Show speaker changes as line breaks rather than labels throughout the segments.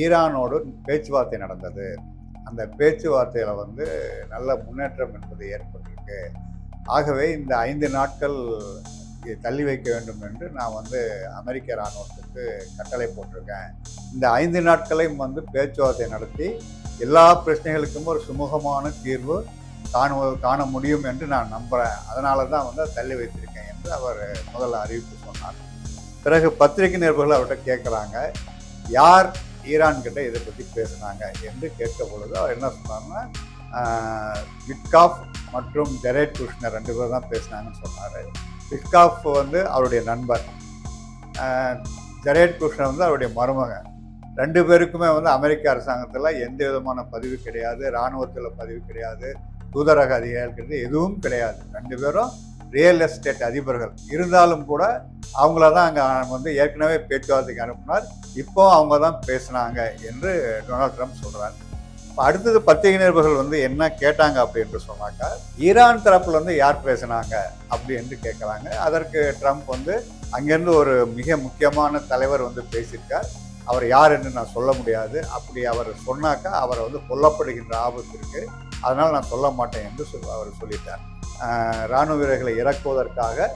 ஈரானோடு பேச்சுவார்த்தை நடந்தது. அந்த பேச்சுவார்த்தையில் வந்து நல்ல முன்னேற்றம் என்பது ஏற்பட்டிருக்கு. ஆகவே இந்த 5 நாட்கள் தள்ளி வைக்க வேண்டும் என்று நான் வந்து அமெரிக்க இராணுவத்துக்கு கட்டளை போட்டிருக்கேன். இந்த 5 நாட்களையும் வந்து பேச்சுவார்த்தை நடத்தி எல்லா பிரச்சனைகளுக்கும் ஒரு சுமூகமான தீர்வு காண முடியும் என்று நான் நம்புகிறேன். அதனால தான் வந்து தள்ளி வைத்திருக்கேன் என்று அவர் முதல்ல அறிவிப்பு சொன்னார். பிறகு பத்திரிகை நிருபர்கள் அவர்கிட்ட கேட்குறாங்க, யார் ஈரான் கிட்ட இதை பற்றி பேசுனாங்க என்று கேட்க பொழுது அவர் என்ன சொன்னார்னா, விட்காஃப் மற்றும் ஜெரேட் குஷ்னர் 2 பேர் தான் பேசினாங்கன்னு சொன்னார். விட்காஃப் வந்து அவருடைய நண்பர், ஜெரேட் குஷ்னர் வந்து அவருடைய மருமகன். 2 பேருக்குமே வந்து அமெரிக்க அரசாங்கத்தில் எந்த விதமான பதிவு கிடையாது, இராணுவத்தில் பதிவு கிடையாது, தூதரக அதிகாரிகள் எதுவும் கிடையாது. 2 பேரும் ரியல் எஸ்டேட் அதிபர்கள். இருந்தாலும் கூட அவங்கள தான் அங்கே வந்து ஏற்கனவே பேச்சுவார்த்தைக்கு அனுப்பினார். இப்போ அவங்க தான் பேசினாங்க என்று டொனால்ட் ட்ரம்ப் சொல்கிறார். இப்போ அடுத்தது பத்திரிகை நிருபர்கள் வந்து என்ன கேட்டாங்க அப்படின்னு சொன்னாக்கா, ஈரான் தரப்புல வந்து யார் பேசினாங்க அப்படி என்று கேட்குறாங்க. அதற்கு ட்ரம்ப் வந்து அங்கேருந்து ஒரு மிக முக்கியமான தலைவர் வந்து பேசியிருக்கார். அவர் யார் என்று நான் சொல்ல முடியாது. அப்படி அவர் சொன்னாக்கா அவரை வந்து கொல்லப்படுகின்ற ஆபத்து இருக்குது. அதனால் நான் சொல்ல மாட்டேன் என்று அவர் சொல்லிட்டார். இராணுவ வீரர்களை இறக்குவதற்காக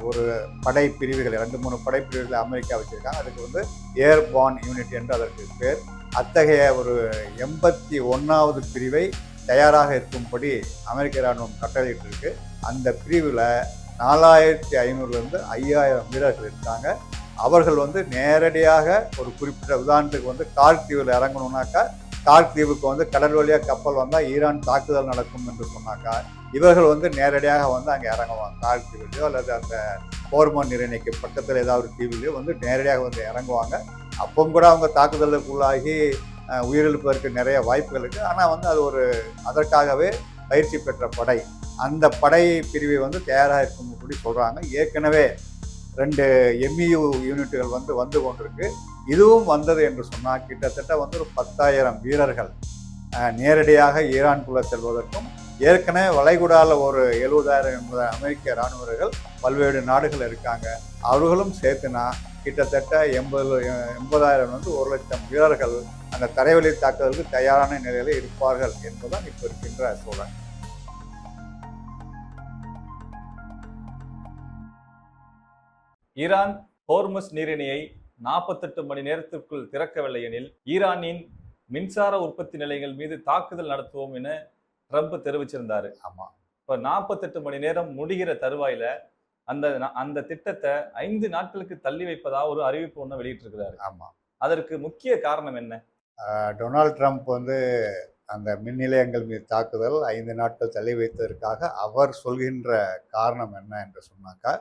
ஒரு படை பிரிவுகள் 2-3 படைப்பிரிவுகளை அமெரிக்கா வச்சுருக்காங்க. அதுக்கு வந்து ஏர்பார்ன் யூனிட் என்று அதற்கு பேர். அத்தகைய ஒரு 81வது பிரிவை தயாராக இருக்கும்படி அமெரிக்க இராணுவம் கட்டளையிட்டிருக்கு. அந்த பிரிவில் 4500லேருந்து 5000 வீரர்கள் இருக்காங்க. அவர்கள் வந்து நேரடியாக ஒரு குறிப்பிட்ட உதாரணத்துக்கு வந்து கார்க் தீவில் இறங்கணுன்னாக்கா, கார்க் தீவுக்கு வந்து கடல் வழியாக கப்பல் வந்தால் ஈரான் தாக்குதல் நடக்கும் என்று சொன்னாக்கா, இவர்கள் வந்து நேரடியாக வந்து அங்கே இறங்குவாங்க. கார்க் தீவிலையோ அல்லது அந்த ஹோர்மோன் நீரிணைக்கு பக்கத்தில் ஏதாவது தீவிலையோ வந்து நேரடியாக வந்து இறங்குவாங்க. அப்பவும் கூட அவங்க தாக்குதலுக்குள்ளாகி உயிரிழப்பதற்கு நிறைய வாய்ப்புகள் இருக்குது. ஆனால் வந்து அது ஒரு அதற்காகவே பயிற்சி பெற்ற படை. அந்த படை பிரிவை வந்து தயாராக இருக்கும்படி சொல்கிறாங்க. ஏற்கனவே 2 MEU யூனிட்டுகள் வந்து கொண்டிருக்கு. இதுவும் வந்தது என்று சொன்னால் கிட்டத்தட்ட வந்து ஒரு 10,000 வீரர்கள் நேரடியாக ஈரானுக்குள்ளே செல்வதற்கும், ஏற்கனவே வளைகுடாவில் ஒரு 70,000 அமெரிக்க இராணுவர்கள் பல்வேறு நாடுகள் இருக்காங்க. அவர்களும் சேர்த்துனா கிட்டத்தட்ட 80,000 வந்து 1,00,000 வீரர்கள் அந்த தரைவழி தாக்குதலுக்கு தயாரான நிலையில் இருப்பார்கள் என்பதுதான் இப்போ இருக்கின்ற சூழல்.
ஈரான் ஹோர்முஸ் நீரிணையை 48 மணி நேரத்திற்குள் திறக்கவில்லை எனில் ஈரானின் மின்சார உற்பத்தி நிலையங்கள் மீது தாக்குதல் நடத்துவோம் என ட்ரம்ப் தெரிவிச்சிருந்தாரு.
ஆமா,
இப்ப 48 மணி நேரம் முடிகிற தருவாயில அந்த திட்டத்தை 5 நாட்களுக்கு தள்ளி வைப்பதா ஒரு அறிவிப்பு ஒன்று வெளியிட்டிருக்கிறாரு.
ஆமா,
அதற்கு முக்கிய காரணம் என்ன?
டொனால்ட் ட்ரம்ப் வந்து அந்த மின் நிலையங்கள் மீது தாக்குதல் 5 நாட்கள் தள்ளி வைத்ததற்காக அவர் சொல்கின்ற காரணம் என்ன என்று சொன்னாக்கா,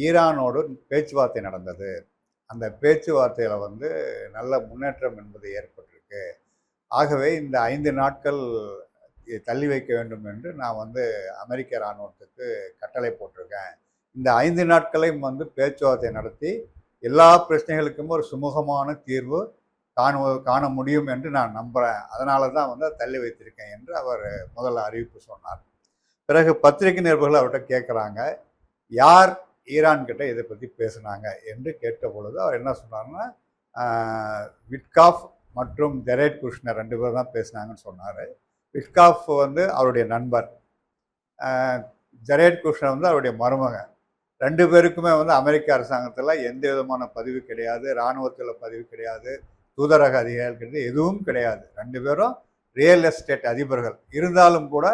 ஈரானோடு பேச்சுவார்த்தை நடந்தது. அந்த பேச்சுவார்த்தையில் வந்து நல்ல முன்னேற்றம் என்பது ஏற்பட்டிருக்கு. ஆகவே இந்த 5 நாட்கள் தள்ளி வைக்க வேண்டும் என்று நான் வந்து அமெரிக்க இராணுவத்துக்கு கட்டளை போட்டிருக்கேன். இந்த 5 நாட்களையும் வந்து பேச்சுவார்த்தை நடத்தி எல்லா பிரச்சனைகளுக்கும் ஒரு சுமூகமான தீர்வு காண முடியும் என்று நான் நம்புகிறேன். அதனால தான் வந்து தள்ளி வைத்திருக்கேன் என்று அவர் முதல்ல அறிவிப்பு சொன்னார். பிறகு பத்திரிகை நிருபர்கள் அவர்கிட்ட கேட்குறாங்க, யார் ஈரான் கிட்ட இதை பற்றி பேசுனாங்க என்று கேட்ட பொழுது அவர் என்ன சொன்னார்னா, விட்காஃப் மற்றும் ஜெரேட் குஷ்னர் 2 பேர் தான் பேசினாங்கன்னு சொன்னார். விட்காஃப் வந்து அவருடைய நண்பர், ஜெரேட் குஷ்னர் வந்து அவருடைய மருமகன். 2 பேருக்குமே வந்து அமெரிக்க அரசாங்கத்தில் எந்த விதமான பதிவு கிடையாது, இராணுவத்தில் பதிவு கிடையாது, தூதரக அதிகாரிகள் எதுவும் கிடையாது. 2 பேரும் ரியல் எஸ்டேட் அதிபர்கள். இருந்தாலும் கூட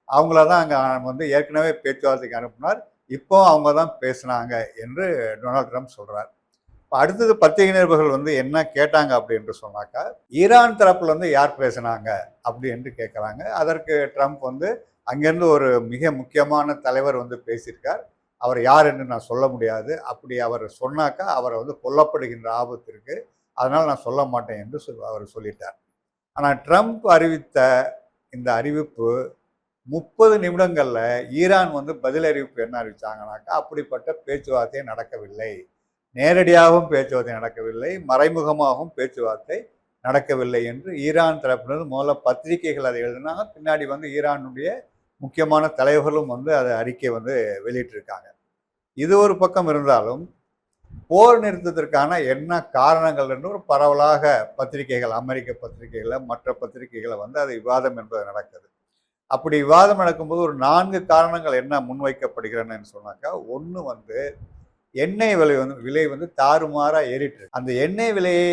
அவங்கள தான் அங்கே வந்து ஏற்கனவே பேச்சுவார்த்தைக்கு அனுப்பினார். இப்போ அவங்க தான் பேசினாங்க என்று டொனால்ட் ட்ரம்ப் சொல்கிறார். இப்போ அடுத்தது பத்திரிகை நிருபர்கள் வந்து என்ன கேட்டாங்க அப்படின்னு சொன்னாக்கா, ஈரான் தரப்புல வந்து யார் பேசினாங்க அப்படி என்று கேட்குறாங்க. அதற்கு ட்ரம்ப் வந்து அங்கேருந்து ஒரு மிக முக்கியமான தலைவர் வந்து பேசியிருக்கார். அவர் யார் என்று நான் சொல்ல முடியாது. அப்படி அவர் சொன்னாக்கா அவரை வந்து கொல்லப்படுகின்ற ஆபத்து இருக்குது. அதனால் நான் சொல்ல மாட்டேன் என்று அவர் சொல்லிட்டார். ஆனால் ட்ரம்ப் அறிவித்த இந்த அறிவிப்பு 30 நிமிடங்களில் ஈரான் வந்து பதில் அறிவிப்பு என்ன அறிவித்தாங்கனாக்கா, அப்படிப்பட்ட பேச்சுவார்த்தை நடக்கவில்லை, நேரடியாகவும் பேச்சுவார்த்தை நடக்கவில்லை, மறைமுகமாகவும் பேச்சுவார்த்தை நடக்கவில்லை என்று ஈரான் தரப்பிலிருந்து முதல்ல பத்திரிகைகள் அதை எழுதினாங்க. பின்னாடி வந்து ஈரானுடைய முக்கியமான தலைவர்களும் வந்து அதை அறிக்கை வந்து வெளியிட்டிருக்காங்க. இது ஒரு பக்கம் இருந்தாலும் போர் நிறுத்தத்திற்கான என்ன காரணங்கள் என்று ஒரு பரவலாக பத்திரிகைகள், அமெரிக்க பத்திரிகைகளை, மற்ற பத்திரிகைகளை வந்து அது விவாதம் என்பது நடக்குது. அப்படி விவாதம் நடக்கும்போது ஒரு 4 காரணங்கள் என்ன முன்வைக்கப்படுகிறன்னு சொன்னாக்கா, ஒன்று வந்து எண்ணெய் விலை வந்து தாறுமாறா ஏறிட்டு இருக்கு. அந்த எண்ணெய் விலையை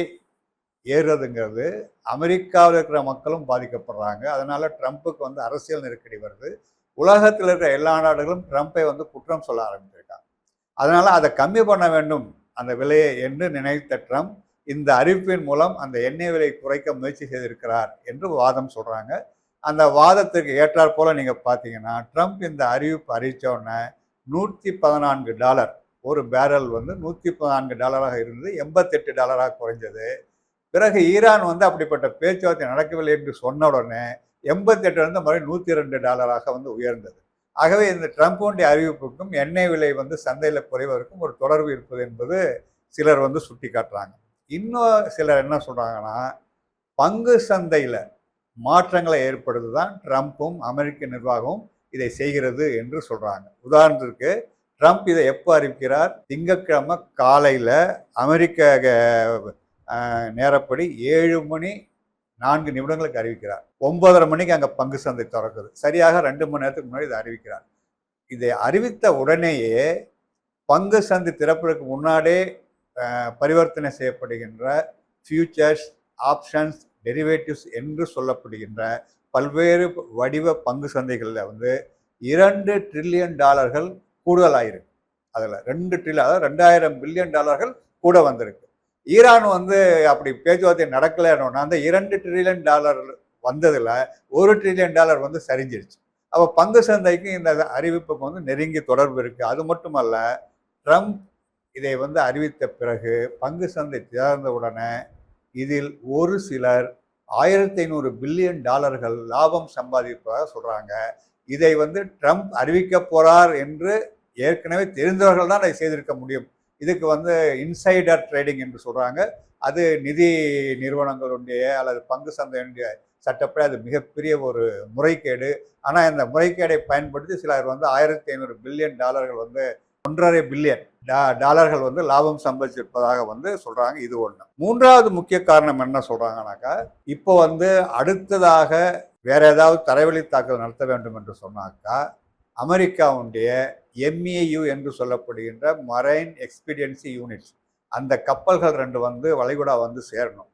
ஏறுறதுங்கிறது அமெரிக்காவில் இருக்கிற மக்களும் பாதிக்கப்படுறாங்க. அதனால ட்ரம்ப்புக்கு வந்து அரசியல் நெருக்கடி வருது. உலகத்தில் இருக்கிற எல்லா நாடுகளும் ட்ரம்ப்பை வந்து குற்றம் சொல்ல ஆரம்பிச்சிருக்காங்க. அதனால அதை கம்மி பண்ண வேண்டும் அந்த விலையை என்று நினைத்த ட்ரம்ப் இந்த அறிவிப்பின் மூலம் அந்த எண்ணெய் விலை குறைக்க முயற்சி செய்திருக்கிறார் என்று வாதம் சொல்றாங்க. அந்த வாதத்துக்கு ஏற்றாற் போல நீங்க பார்த்தீங்கன்னா, ட்ரம்ப் இந்த அறிவிப்பு அறிவித்த உடனே $114 ஒரு பேரல் வந்து $114 இருந்தது, $88 குறைஞ்சது. பிறகு ஈரான் வந்து அப்படிப்பட்ட பேச்சுவார்த்தை நடக்கவில்லை என்று சொன்ன உடனே 88 மறுபடியும் $102 வந்து உயர்ந்தது. ஆகவே இந்த ட்ரம்ப்புடைய அறிவிப்புக்கும் எண்ணெய் விலை வந்து சந்தையில் குறைவதற்கும் ஒரு தொடர்பு இருப்பது என்பது சிலர் வந்து சுட்டி காட்டுறாங்க. இன்னும் சிலர் என்ன சொல்றாங்கன்னா, பங்கு சந்தையில் மாற்றங்களை ஏற்படுத்துதான் ட்ரம்ப்பும் அமெரிக்க நிர்வாகமும் இதை செய்கிறது என்று சொல்றாங்க. உதாரணத்திற்கு ட்ரம்ப் இதை எப்போ அறிவிக்கிறார்? திங்கட்கிழமை காலையில் அமெரிக்க நேரப்படி 7:04 அறிவிக்கிறார். 9:30 மணிக்கு அங்கே பங்கு சந்தை திறக்குது. சரியாக 2 மணி நேரத்துக்கு முன்னாடி இதை அறிவிக்கிறார். இதை அறிவித்த உடனேயே பங்கு சந்தை திறப்பதற்கு முன்னாடியே பரிவர்த்தனை செய்யப்படுகின்ற ஃபியூச்சர்ஸ், ஆப்ஷன்ஸ், டெரிவேட்டிவ்ஸ் என்று சொல்லப்படுகின்ற பல்வேறு வடிவ பங்கு சந்தைகளில் வந்து $2 ட்ரில்லியன் கூடுதலாயிருக்கு. அதில் 2 ட்ரில்லியன், அதாவது $2000 பில்லியன் கூட வந்திருக்கு. ஈரான் வந்து அப்படி பேச்சுவார்த்தை நடக்கலைன்னா அந்த $2 ட்ரில்லியன் வந்ததில் $1 ட்ரில்லியன் வந்து சரிஞ்சிருச்சு. அப்போ பங்கு சந்தைக்கு இந்த அறிவிப்புக்கு வந்து நெருங்கி தொடர்பு இருக்குது. அது மட்டுமல்ல, ட்ரம்ப் இதை வந்து அறிவித்த பிறகு பங்கு சந்தை திறந்த உடனே இதில் ஒரு சிலர் $1500 பில்லியன் லாபம் சம்பாதிப்பதாக சொல்கிறாங்க. இதை வந்து ட்ரம்ப் அறிவிக்க போகிறார் என்று ஏற்கனவே தெரிந்தவர்கள் தான் அதை செய்திருக்க முடியும். இதுக்கு வந்து இன்சைடர் ட்ரேடிங் என்று சொல்கிறாங்க. அது நிதி நிறுவனங்களுடைய அல்லது பங்கு சந்தையுடைய சட்டப்படி அது மிகப்பெரிய ஒரு முறைகேடு. ஆனால் இந்த முறைகேடை பயன்படுத்தி சிலர் வந்து $1500 பில்லியன் வந்து $1.5 பில்லியன் வந்து லாபம் சம்பாதிச்சிருப்பதாக வந்து சொல்கிறாங்க. இது ஒன்று. மூன்றாவது முக்கிய காரணம் என்ன சொல்கிறாங்கனாக்கா, இப்போ வந்து அடுத்ததாக வேற ஏதாவது தரைவழி தாக்குதல் நடத்த வேண்டும் என்று சொன்னாக்கா, அமெரிக்காவுடைய MEAU என்று சொல்லப்படுகின்ற மரைன் எக்ஸ்பீடியன்சி யூனிட்ஸ், அந்த கப்பல்கள் 2 வந்து வளைகுடா வந்து சேரணும்.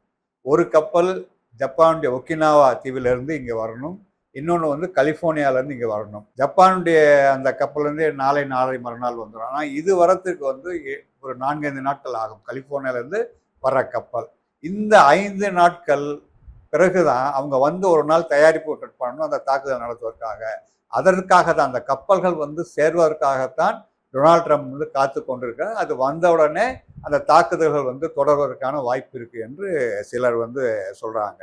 ஒரு கப்பல் ஜப்பானுடைய ஒக்கினாவா தீவிலிருந்து இங்கே வரணும், இன்னொன்று வந்து கலிஃபோர்னியாவிலேருந்து இங்கே வரணும். ஜப்பானுடைய அந்த கப்பல் நாளை மறுநாள் வந்துடும். ஆனால் இது வரத்துக்கு வந்து ஒரு 4-5 நாட்கள் ஆகும், கலிஃபோர்னியாவிலேருந்து வர்ற கப்பல். இந்த 5 நாட்கள் பிறகுதான் அவங்க வந்து ஒரு நாள் தயாரிப்பு பண்ணணும் அந்த தாக்குதல் நடத்துவதற்காக. அதற்காக தான் அந்த கப்பல்கள் வந்து சேர்வதற்காகத்தான் டொனால்ட் ட்ரம்ப் வந்து காத்து கொண்டிருக்கிறார். அது வந்தவுடனே அந்த தாக்குதல்கள் வந்து தொடர்வதற்கான வாய்ப்பு இருக்கு என்று சிலர் வந்து சொல்றாங்க.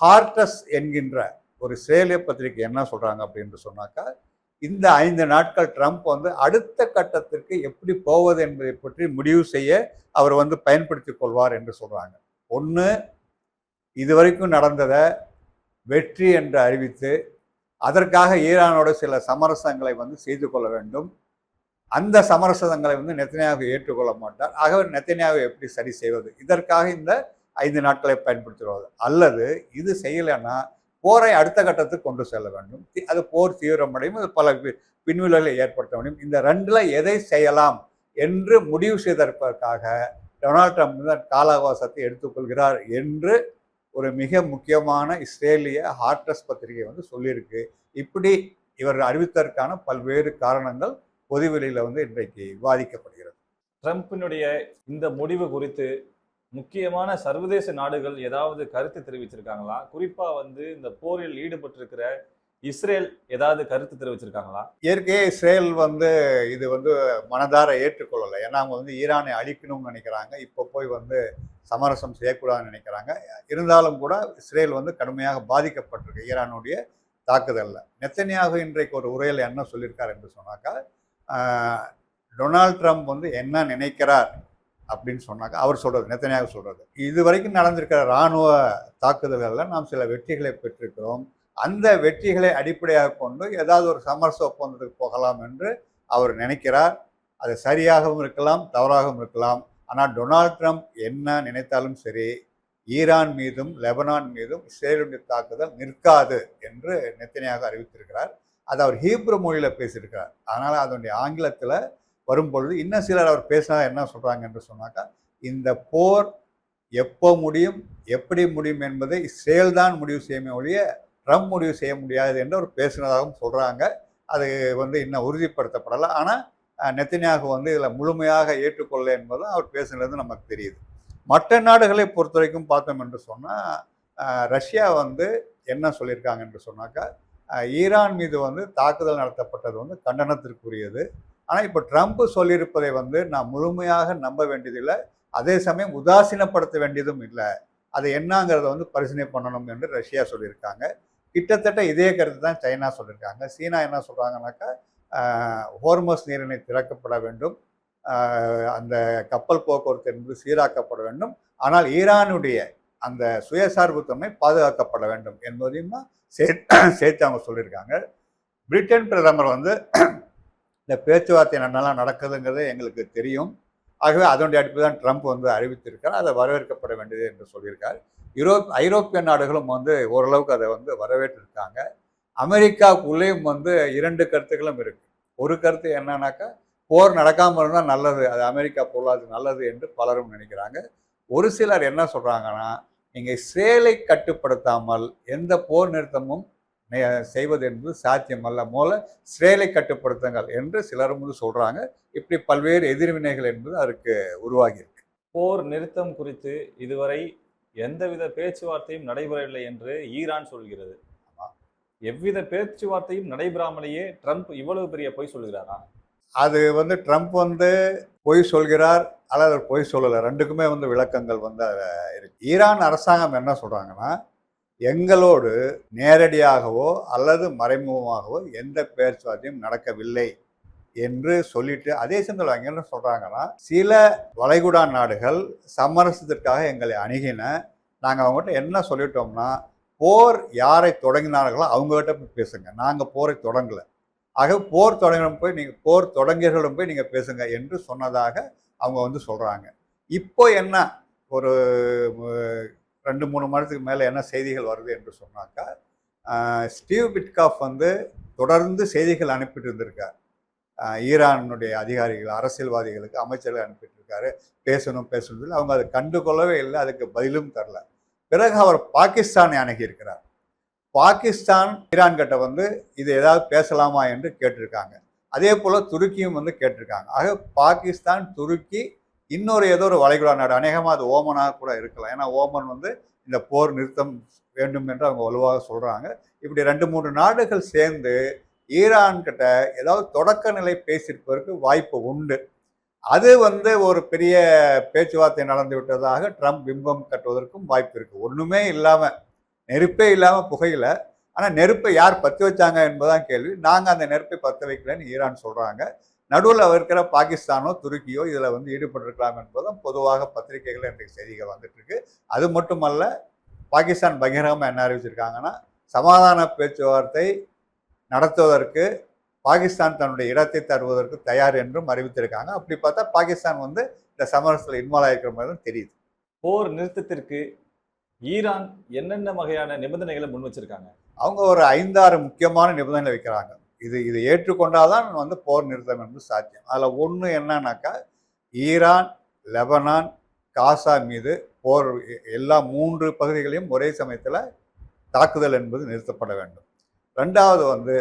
ஹார்டஸ் என்கின்ற ஒரு இஸ்ரேலிய பத்திரிகை என்ன சொல்றாங்க அப்படின்னு சொன்னாக்கா, இந்த 5 நாட்கள் ட்ரம்ப் வந்து அடுத்த கட்டத்திற்கு எப்படி போவது என்பதை பற்றி முடிவு செய்ய அவர் வந்து பயன்படுத்திக் கொள்வார் என்று சொல்றாங்க. ஒன்று, இதுவரைக்கும் நடந்ததை வெற்றி என்று அறிவித்து அதற்காக ஈரானோட சில சமரசங்களை வந்து செய்து கொள்ள வேண்டும். அந்த சமரசங்களை வந்து நெத்தன்யாகு ஏற்றுக்கொள்ள மாட்டார். ஆகவே நெத்தன்யாகு எப்படி சரி செய்வது? இதற்காக இந்த 5 நாட்களை பயன்படுத்துவது. அல்லது இது செய்யலைன்னா போரை அடுத்த கட்டத்துக்கு கொண்டு செல்ல வேண்டும். அது போர் தீவிரமடையும், அது பல பின்விளைவுகளை ஏற்படுத்த முடியும். இந்த 2ல் எதை செய்யலாம் என்று முடிவு செய்ததற்காக டொனால்ட் ட்ரம்ப் கால அவகாசத்தை எடுத்துக்கொள்கிறார் என்று ஒரு மிக முக்கியமான இஸ்ரேலிய ஹார்டஸ் பத்திரிகை வந்து சொல்லியிருக்கு. இப்படி இவர் அறிவித்ததற்கான பல்வேறு காரணங்கள் பொதுவெளியில் வந்து இன்றைக்கு விவாதிக்கப்படுகிறது.
ட்ரம்பினுடைய இந்த முடிவு குறித்து முக்கியமான சர்வதேச நாடுகள் ஏதாவது கருத்து தெரிவிச்சிருக்காங்களா? குறிப்பா வந்து இந்த போரில் ஈடுபட்டிருக்கிற இஸ்ரேல் ஏதாவது கருத்து தெரிவிச்சிருக்காங்களா?
இயற்கையே இஸ்ரேல் வந்து இது வந்து மனதார ஏற்றுக்கொள்ளலை. ஏன்னா அவங்க வந்து ஈரானை அழிக்கணும்னு நினைக்கிறாங்க. இப்போ போய் வந்து சமரசம் செய்யக்கூடாதுன்னு நினைக்கிறாங்க. இருந்தாலும் கூட இஸ்ரேல் வந்து கடுமையாக பாதிக்கப்பட்டிருக்கு ஈரானுடைய தாக்குதலில். நெத்தன்யாகு இன்றைக்கு ஒரு உரையில் என்ன சொல்லியிருக்கார் என்று சொன்னாக்கா, டொனால்ட் ட்ரம்ப் வந்து என்ன நினைக்கிறார் அப்படின்னு சொன்னாக்கா, அவர் சொல்றது, நெத்தன்யாகு சொல்றது, இது வரைக்கும் நடந்திருக்கிற இராணுவ தாக்குதல்களில் நாம் சில வெற்றிகளை பெற்றிருக்கிறோம். அந்த வெற்றிகளை அடிப்படையாக கொண்டு ஏதாவது ஒரு சமரச ஒப்பந்தத்துக்கு போகலாம் என்று அவர் நினைக்கிறார். அது சரியாகவும் இருக்கலாம், தவறாகவும் இருக்கலாம். ஆனால் டொனால்ட் ட்ரம்ப் என்ன நினைத்தாலும் சரி, ஈரான் மீதும் லெபனான் மீதும் இஸ்ரேலுடைய தாக்குதல் நிற்காது என்று நெத்தனியாக அறிவித்திருக்கிறார். அது அவர் ஹீப்ரு மொழியில் பேசியிருக்கிறார். அதனால் அதனுடைய ஆங்கிலத்தில் வரும்பொழுது இன்னும் சிலர் அவர் பேசினா என்ன சொல்கிறாங்க என்று சொன்னாக்கா, இந்த போர் எப்போ முடியும், எப்படி முடியும் என்பதை இஸ்ரேல் தான் முடிவு செய்யுமே ஒழிய ட்ரம்ப் முடிவு செய்ய முடியாது என்று அவர் பேசினதாகவும் சொல்கிறாங்க. அது இன்னும் உறுதிப்படுத்தப்படலை. ஆனால் நெத்தனியாகு இதில் முழுமையாக ஏற்றுக்கொள்ள என்பதும் அவர் பேசுனது நமக்கு தெரியுது. மற்ற நாடுகளை பொறுத்த வரைக்கும் பார்த்தோம் என்று சொன்னால், ரஷ்யா என்ன சொல்லியிருக்காங்க என்று சொன்னாக்கா, ஈரான் மீது தாக்குதல் நடத்தப்பட்டது கண்டனத்திற்குரியது. ஆனால் இப்போ ட்ரம்ப் சொல்லியிருப்பதை நான் முழுமையாக நம்ப வேண்டியதில்லை, அதே சமயம் உதாசீனப்படுத்த வேண்டியதும் இல்லை. அது என்னங்கிறத பரிசீலனை பண்ணணும் என்று ரஷ்யா சொல்லியிருக்காங்க. கிட்டத்தட்ட இதே கருத்து தான் சைனா சொல்லியிருக்காங்க. சீனா என்ன சொல்கிறாங்கனாக்கா, ஹோர்மஸ் நீரிணை திறக்கப்பட வேண்டும், அந்த கப்பல் போக்குவரத்து என்பது சீராக்கப்பட வேண்டும், ஆனால் ஈரானுடைய அந்த சுயசார்புத்தன்மை பாதுகாக்கப்பட வேண்டும் என்பதையும் தான் சேர்த்து அவங்க சொல்லியிருக்காங்க. பிரிட்டன் பிரதமர் இந்த பேச்சுவார்த்தை நல்லா நடக்குதுங்கிறது எங்களுக்கு தெரியும், ஆகவே அதனுடைய அடிப்படை தான் ட்ரம்ப் அறிவித்திருக்கார், அதை வரவேற்கப்பட வேண்டியது என்று சொல்லியிருக்கார். ஐரோப்பிய நாடுகளும் ஓரளவுக்கு அதை வரவேற்றிருக்காங்க. அமெரிக்காவுக்குள்ளேயும் இரண்டு கருத்துக்களும் இருக்கு. ஒரு கருத்து என்னன்னாக்கா, போர் நடக்காமல் இருந்தால் நல்லது, அது அமெரிக்கா பொருளாதாரம் நல்லது என்று பலரும் நினைக்கிறாங்க. ஒரு சிலர் என்ன சொல்றாங்கன்னா, நீங்க இஸ்ரேலை கட்டுப்படுத்தாமல் எந்த போர் நிறுத்தமும் செய்வது என்பது சாத்தியமல்ல, மூல இஸ்ரேலை கட்டுப்படுத்துங்கள் என்று சிலரும் சொல்றாங்க. இப்படி பல்வேறு எதிர்வினைகள் என்பது அதற்கு உருவாகி இருக்கு.
போர் நிறுத்தம் குறித்து இதுவரை எந்தவித பேச்சுவார்த்தையும் நடைபெறவில்லை என்று ஈரான் சொல்கிறது. எவ்வித பேச்சுவார்த்தையும் நடைபெறாமலேயே ட்ரம்ப் இவ்வளவு பெரிய பொய் சொல்கிறாரா?
அது ட்ரம்ப் பொய் சொல்கிறார் அல்லது பொய் சொல்லலை, ரெண்டுக்குமே விளக்கங்கள் இருக்கு. ஈரான் அரசாங்கம் என்ன சொல்றாங்கன்னா, எங்களோடு நேரடியாகவோ அல்லது மறைமுகமாகவோ எந்த பேச்சுவார்த்தையும் நடக்கவில்லை என்று சொல்லிட்டு, அதே சமயத்தில் அவங்க என்ன சொல்றாங்கன்னா, சில வளைகுடா நாடுகள் சமரசத்திற்காக எங்களை அணுகின, நாங்கள் அவங்ககிட்ட என்ன சொல்லிட்டோம்னா, போர் யாரை தொடங்கினார்களோ அவங்ககிட்ட போய் பேசுங்க, நாங்கள் போரை தொடங்கலை, ஆக போர் தொடங்கிடும் போய் நீங்கள் போர் தொடங்கியர்களும் போய் நீங்கள் பேசுங்க என்று சொன்னதாக அவங்க சொல்கிறாங்க. இப்போ என்ன ஒரு 2-3 மாதத்துக்கு மேலே என்ன செய்திகள் வருது என்று சொன்னாக்கா, ஸ்டீவ் பிட்காஃப் தொடர்ந்து செய்திகள் அனுப்பிட்டு இருந்திருக்கார் ஈரானுடைய அதிகாரிகள், அரசியல்வாதிகளுக்கு, அமைச்சர்கள் அனுப்பிட்டு இருக்காரு, பேசணும் பேசணும். அவங்க அதை கண்டுகொள்ளவே இல்லை, அதுக்கு பதிலும் தரல. பிறகு அவர் பாகிஸ்தானை அணுகியிருக்கிறார். பாகிஸ்தான் ஈரான் கிட்ட இது ஏதாவது பேசலாமா என்று கேட்டிருக்காங்க. அதே போல துருக்கியும் கேட்டிருக்காங்க. ஆக பாகிஸ்தான், துருக்கி, இன்னொரு ஏதோ ஒரு வளைகுடா நாடு, அநேகமாக அது ஓமனாக கூட இருக்கலாம். ஏன்னா ஓமன் இந்த போர் நிறுத்தம் வேண்டும் என்று அவங்க வலுவாக சொல்றாங்க. இப்படி 2-3 நாடுகள் சேர்ந்து ஈரான் கிட்ட ஏதாவது தொடக்க நிலை பேசியிருப்பதற்கு வாய்ப்பு உண்டு. அது ஒரு பெரிய பேச்சுவார்த்தை நடந்து விட்டதாக ட்ரம்ப் பிம்பம் கட்டுவதற்கும் வாய்ப்பு இருக்கு. ஒண்ணுமே இல்லாம, நெருப்பே இல்லாம புகையில, ஆனா நெருப்பை யார் பற்ற வச்சாங்க என்பதுதான் கேள்வி. நாங்க அந்த நெருப்பை பற்ற வைக்கலன்னு ஈரான் சொல்றாங்க. நடுவில் இருக்கிற பாகிஸ்தானோ துருக்கியோ இதுல ஈடுபட்டிருக்கலாம் என்பதும் பொதுவாக பத்திரிகைகள் இன்றைக்கு செய்திகள் வந்துட்டு இருக்கு. அது மட்டுமல்ல, பாகிஸ்தான் பகிரங்கமா என்ன அறிவிச்சிருக்காங்கன்னா, சமாதான பேச்சுவார்த்தை நடத்துவதற்கு பாகிஸ்தான் தன்னுடைய இடத்தை தருவதற்கு தயார் என்றும் அறிவித்திருக்காங்க. அப்படி பார்த்தா பாகிஸ்தான் இந்த சமரசத்தில் இன்வால்வ் ஆகிருக்கிற மாதிரி தான் தெரியுது.
போர் நிறுத்தத்திற்கு ஈரான் என்னென்ன வகையான நிபந்தனைகளை முன் வச்சிருக்காங்க?
அவங்க ஒரு 5-6 முக்கியமான நிபந்தனைகளை வைக்கிறாங்க. இதை ஏற்றுக்கொண்டாதான் போர் நிறுத்தம் என்று சாத்தியம். அதில் ஒன்று என்னன்னாக்கா, ஈரான், லெபனான், காசா மீது போர் எல்லா 3 பகுதிகளையும் ஒரே சமயத்தில் தாக்குதல் என்பது நிறுத்தப்பட வேண்டும். 2வது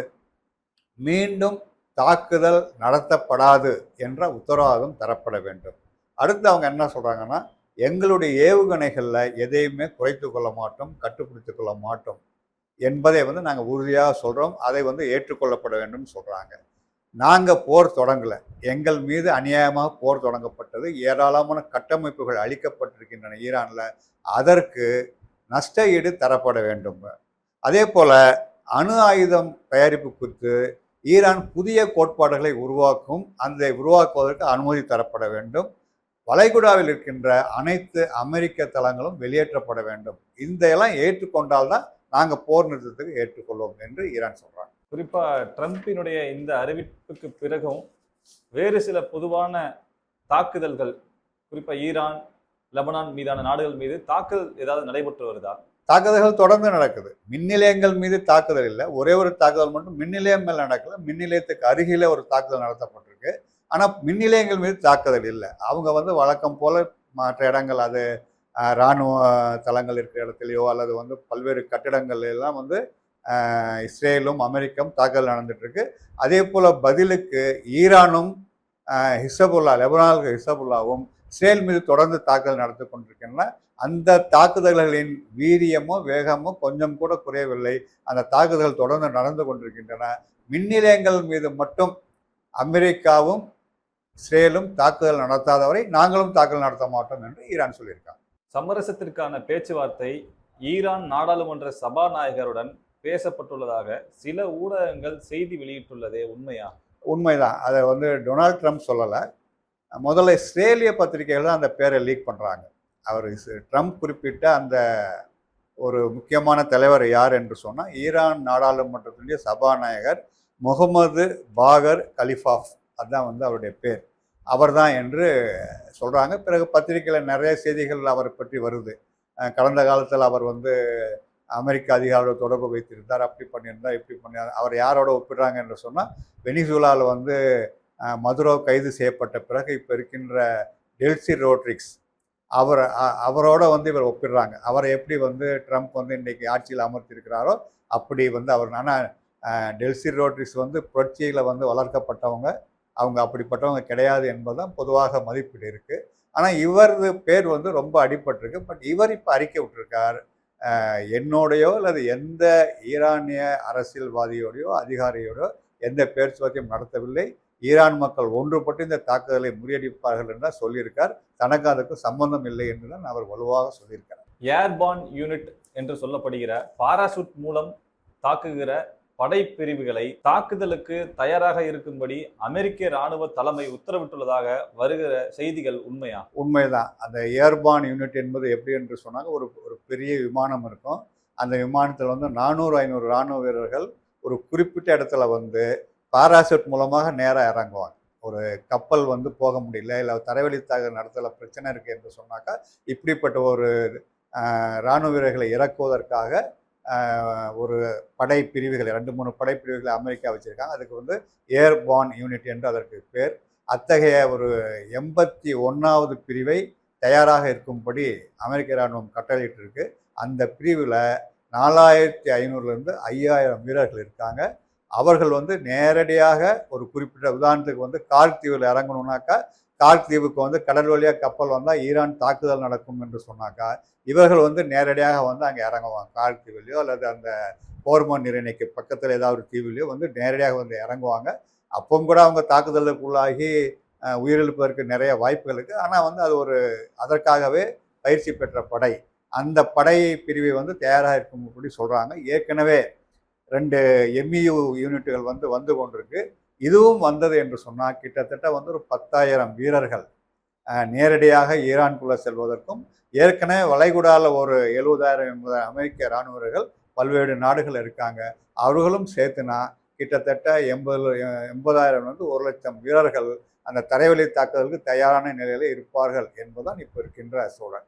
மீண்டும் தாக்குதல் நடத்தப்படாது என்ற உத்தரவாதம் தரப்பட வேண்டும். அடுத்து அவங்க என்ன சொல்றாங்கன்னா, எங்களுடைய ஏவுகணைகளில் எதையுமே குறைத்து கொள்ள மாட்டோம், கட்டுப்படுத்திக் கொள்ள மாட்டோம் என்பதை நாங்கள் உறுதியாக சொல்கிறோம். அதை ஏற்றுக்கொள்ளப்பட வேண்டும் சொல்கிறாங்க. நாங்கள் போர் தொடங்கலை, எங்கள் மீது அநியாயமாக போர் தொடங்கப்பட்டது, ஏராளமான கட்டமைப்புகள் அளிக்கப்பட்டிருக்கின்றன ஈரானில், அதற்கு நஷ்ட ஈடு தரப்பட வேண்டும். அதே போல் அணு ஆயுதம் தயாரிப்பு குறித்து ஈரான் புதிய கோட்பாடுகளை உருவாக்குவதற்கு அனுமதி தரப்பட வேண்டும். வளைகுடாவில் இருக்கின்ற அனைத்து அமெரிக்க தளங்களும் வெளியேற்றப்பட வேண்டும். இதெல்லாம் ஏற்றுக்கொண்டால்தான் நாங்கள் போர் நிறுத்தத்துக்கு ஏற்றுக்கொள்வோம் என்று ஈரான் சொல்றாங்க.
குறிப்பா ட்ரம்பினுடைய இந்த அறிவிப்புக்கு பிறகும் வேறு சில பொதுவான தாக்குதல்கள், குறிப்பா ஈரான், லெபனான் மீதான நாடுகள் மீது தாக்குதல் ஏதாவது நடைபெற்று வருதா?
தாக்குதல்கள் தொடர்ந்து நடக்குது. மின் நிலையங்கள் மீது தாக்குதல் இல்லை, ஒரே ஒரு தாக்குதல் மட்டும் மின் நிலையம் மேல் நடக்கல. மின் நிலையத்துக்கு அருகிலே ஒரு தாக்குதல் நடத்தப்பட்டிருக்கு. ஆனால் மின் நிலையங்கள் மீது தாக்குதல் இல்லை. அவங்க வந்து வழக்கம் போல மற்ற இடங்கள், அது இராணுவ தளங்கள் இருக்கிற இடத்துலையோ அல்லது வந்து பல்வேறு கட்டிடங்கள் எல்லாம் வந்து இஸ்ரேலும் அமெரிக்காவும் தாக்குதல் நடந்துட்டு இருக்கு. அதே போல பதிலுக்கு ஈரானும் ஹிஸ்புல்லா, லெபனானுக்கு ஹிஸ்புல்லாவும் இஸ்ரேல் மீது தொடர்ந்து தாக்குதல் நடத்தி கொண்டிருக்கின்றன. அந்த தாக்குதல்களின் வீரியமோ வேகமோ கொஞ்சம் கூட குறையவில்லை. அந்த தாக்குதல்கள் தொடர்ந்து நடந்து கொண்டிருக்கின்றன. மின் நிலையங்கள் மீது மட்டும் அமெரிக்காவும் இஸ்ரேலும் தாக்குதல் நடத்தாதவரை நாங்களும் தாக்குதல் நடத்த மாட்டோம் என்று ஈரான் சொல்லியிருக்காங்க.
சமரசத்திற்கான பேச்சுவார்த்தை ஈரான் நாடாளுமன்ற சபாநாயகருடன் பேசப்பட்டுள்ளதாக சில ஊடகங்கள் செய்தி வெளியிட்டுள்ளதே உண்மையா?
உண்மைதான். அதை வந்து டொனால்ட் ட்ரம்ப் சொல்லலை. முதல்ல இஸ்ரேலிய பத்திரிகைகள் தான் அந்த பேரை லீக் பண்ணுறாங்க. அவர் ட்ரம்ப் குறிப்பிட்ட அந்த ஒரு முக்கியமான தலைவர் யார் என்று சொன்னால் ஈரான் நாடாளுமன்றத்தினுடைய சபாநாயகர் முகமது பாகர் கலிஃபாஃப், அதுதான் வந்து அவருடைய பேர். அவர் தான் என்று சொல்கிறாங்க. பிறகு பத்திரிகையில் நிறைய செய்திகள் அவரை பற்றி வருது. கடந்த காலத்தில் அவர் வந்து அமெரிக்க அதிகாரியோட தொடர்பு வைத்திருந்தார், அப்படி பண்ணியிருந்தார், இப்படி பண்ணியிருந்தார். அவர் யாரோட ஒப்பிடுறாங்க என்று சொன்னால், வெனிசுலாவில் வந்து மதுரோ கைது செய்யப்பட்ட பிறகு இப்போ இருக்கின்ற டெல்சி ரோட்ரிக்ஸ், அவரோட வந்து இவர் ஒப்பிடுறாங்க. அவரை எப்படி வந்து ட்ரம்ப் வந்து இன்றைக்கி ஆட்சியில் அமர்த்தியிருக்கிறாரோ அப்படி வந்து அவர். ஆனால் டெல்சி ரோட்ரிக்ஸ் வந்து புரட்சியில் வந்து வளர்க்கப்பட்டவங்க, அவங்க அப்படிப்பட்டவங்க கிடையாது என்பதுதான் பொதுவாக மதிப்பீடு இருக்குது. ஆனால் இவரது பேர் வந்து ரொம்ப அடிபட்டிருக்கு. பட் இவர் இப்போ அறிக்கை விட்டுருக்கார், என்னோடையோ அல்லது எந்த ஈரானிய அரசியல்வாதியோடையோ அதிகாரியோடையோ எந்த பேச்சுவார்த்தையும் நடத்தவில்லை. ஈரான் மக்கள் ஒன்றுபட்டு இந்த தாக்குதலை முறியடிப்பார்கள் என்று சொல்லியிருக்கார். தனக்கு அதுக்கு சம்பந்தம் இல்லை என்று தான் அவர் வலுவாக சொல்லியிருக்கார்.
ஏர்பான் யூனிட் என்று சொல்லப்படுகிற பாராசூட் மூலம் தாக்குகிற படைப்பிரிவுகளை தாக்குதலுக்கு தயாராக இருக்கும்படி அமெரிக்க இராணுவ தலைமை உத்தரவிட்டுள்ளதாக வருகிற செய்திகள் உண்மையா?
உண்மைதான். அந்த ஏர்பான் யூனிட் என்பது எப்படி என்று சொன்னாங்க, ஒரு பெரிய விமானம் இருக்கும். அந்த விமானத்தில் வந்து 400-500 இராணுவ வீரர்கள் ஒரு குறிப்பிட்ட இடத்துல வந்து பாராசூட் மூலமாக நேராக இறங்குவாங்க. ஒரு கப்பல் வந்து போக முடியல, இல்லை தரைவழி தாக்குதல் நடத்தல, பிரச்சனை இருக்குது என்று சொன்னாக்கா இப்படிப்பட்ட ஒரு இராணுவ வீரர்களை இறக்குவதற்காக ஒரு படைப்பிரிவுகள் 2-3 படைப்பிரிவுகளை அமெரிக்கா வச்சுருக்காங்க. அதுக்கு வந்து ஏர்பான் யூனிட் என்று அதற்கு பேர். அத்தகைய ஒரு 81வது பிரிவை தயாராக இருக்கும்படி அமெரிக்க இராணுவம் கட்டளையிட்டிருக்கு. அந்த பிரிவில் 4500லேருந்து 5000 வீரர்கள் இருக்காங்க. அவர்கள் வந்து நேரடியாக ஒரு குறிப்பிட்ட உதாரணத்துக்கு வந்து கார்க் தீவில் இறங்கணுன்னாக்கா, கார்க் தீவுக்கு வந்து கடல் வழியாக கப்பல் வந்தால் ஈரான் தாக்குதல் நடக்கும் என்று சொன்னாக்கா, இவர்கள் வந்து நேரடியாக வந்து அங்கே இறங்குவாங்க. கார்க் தீவிலையோ அல்லது அந்த ஹோர்மோன் நீரிணைக்கு பக்கத்தில் ஏதாவது ஒரு தீவிலையோ வந்து நேரடியாக வந்து இறங்குவாங்க. அப்பவும் கூட அவங்க தாக்குதலுக்குள்ளாகி உயிரிழப்பதற்கு நிறைய வாய்ப்புகள் இருக்குது. ஆனால் வந்து அது ஒரு அதற்காகவே பயிற்சி பெற்ற படை. அந்த படை பிரிவை வந்து தயாராக இருக்கும்படி சொல்கிறாங்க. ஏற்கனவே 2 MEU யூனிட்டுகள் வந்து கொண்டிருக்கு. இதுவும் வந்தது என்று சொன்னால் கிட்டத்தட்ட வந்து ஒரு 10,000 வீரர்கள் நேரடியாக ஈரானுக்குள்ளே செல்வதற்கும், ஏற்கனவே வளைகுடாவில் ஒரு 70,000-80,000 அமெரிக்க இராணுவர்கள் பல்வேறு நாடுகள் இருக்காங்க. அவர்களும் சேர்த்துனா கிட்டத்தட்ட 80,000 1 லட்சம் வீரர்கள் அந்த தரைவழி தாக்குதலுக்கு தயாரான நிலையில் இருப்பார்கள் என்பதுதான் இப்போ இருக்கின்ற சூழல்.